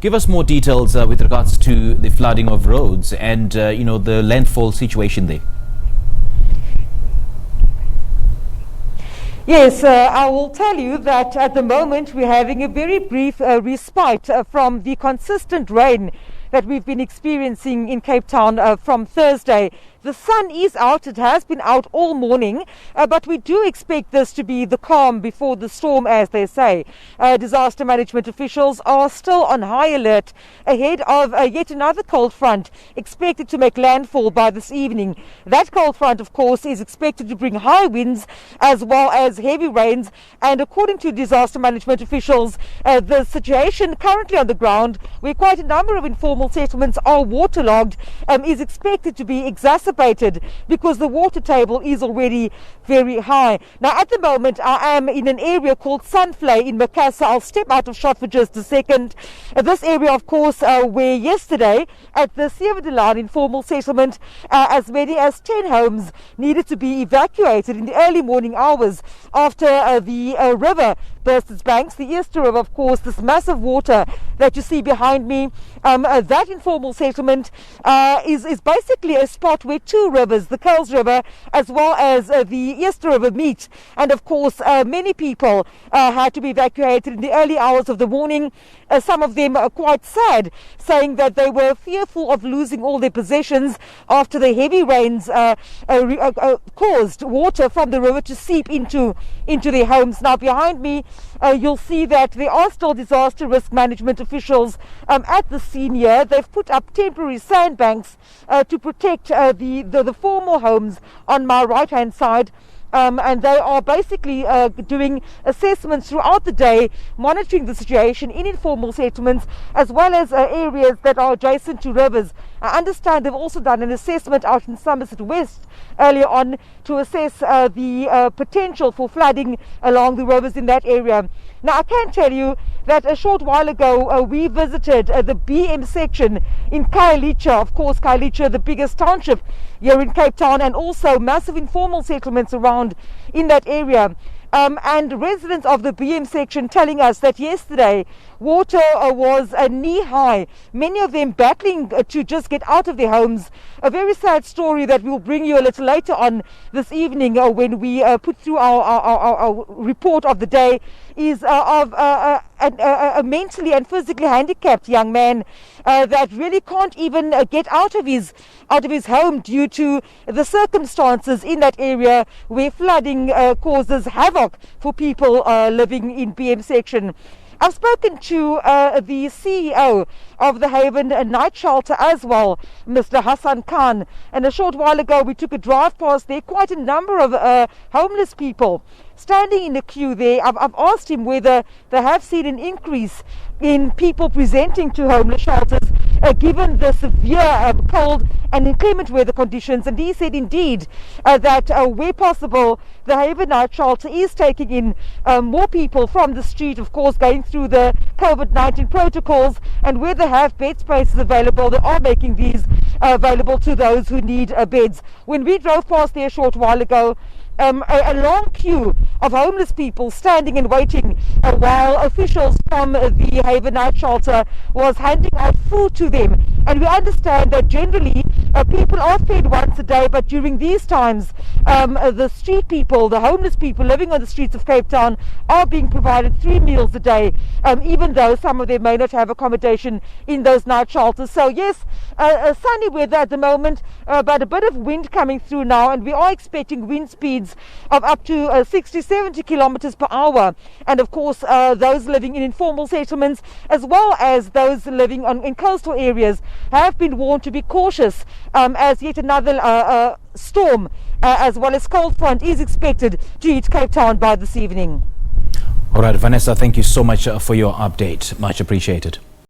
Give us more details with regards to the flooding of roads and, the landfall situation there. Yes, I will tell you that at the moment we're having a very brief respite from the consistent rain that we've been experiencing in Cape Town from Thursday. The sun is out, it has been out all morning, but we do expect this to be the calm before the storm, as they say. Disaster management officials are still on high alert ahead of yet another cold front expected to make landfall by this evening. That cold front, of course, is expected to bring high winds as well as heavy rains, and according to disaster management officials, the situation currently on the ground, where quite a number of informal settlements are waterlogged, is expected to be exacerbated because the water table is already very high. Now, at the moment, I am in an area called Sunflay in Macassar. I'll step out of shot for just a second. This area, of course, where yesterday at the Sieverdelaan informal settlement, as many as 10 homes needed to be evacuated in the early morning hours after the river burst its banks. The Easter River, of course, this massive water that you see behind me, that informal settlement is basically a spot where two rivers, the Kuils River as well as the Easter River meet, and of course many people had to be evacuated in the early hours of the morning. Some of them are quite sad, saying that they were fearful of losing all their possessions after the heavy rains caused water from the river to seep into their homes. Now, behind me, you'll see that there are still disaster risk management officials at the scene here. They've put up temporary sandbanks to protect the formal homes on my right-hand side. And they are basically doing assessments throughout the day, monitoring the situation in informal settlements as well as areas that are adjacent to rivers. I understand they've also done an assessment out in Somerset West earlier on to assess the potential for flooding along the rivers in that area. Now, I can tell you that a short while ago we visited the BM section in Kommetjie, of course Kommetjie, the biggest township here in Cape Town, and also massive informal settlements around in that area. And residents of the BM section telling us that yesterday water was knee high, many of them battling to just get out of their homes. A very sad story that we'll bring you a little later on this evening when we put through our report of the day is of a mentally and physically handicapped young man that really can't even get out of his home due to the circumstances in that area where flooding causes havoc for people living in BM section. I've spoken to the CEO of the Haven Night Shelter as well, Mr. Hassan Khan, and a short while ago we took a drive past there. Quite a number of homeless people standing in the queue there. I've asked him whether they have seen an increase in people presenting to homeless shelters given the severe cold and inclement weather conditions, and he said indeed that where possible the Haven Night Shelter is taking in more people from the street, of course going through the COVID-19 protocols, and where they have bed spaces available they are making these available to those who need beds. When we drove past there a short while ago, a long queue of homeless people standing and waiting while officials from the Haven Night Shelter was handing out food to them. And we understand that generally people are fed once a day, but during these times the street people, the homeless people living on the streets of Cape Town are being provided 3 meals a day, even though some of them may not have accommodation in those night shelters. So yes, sunny weather at the moment, but a bit of wind coming through now, and we are expecting wind speeds of up to 60-70 kilometers per hour. And of course those living in informal settlements as well as those living in coastal areas have been warned to be cautious as yet another storm as well as cold front is expected to hit Cape Town by this evening. All right, Vanessa, thank you so much for your update. Much appreciated.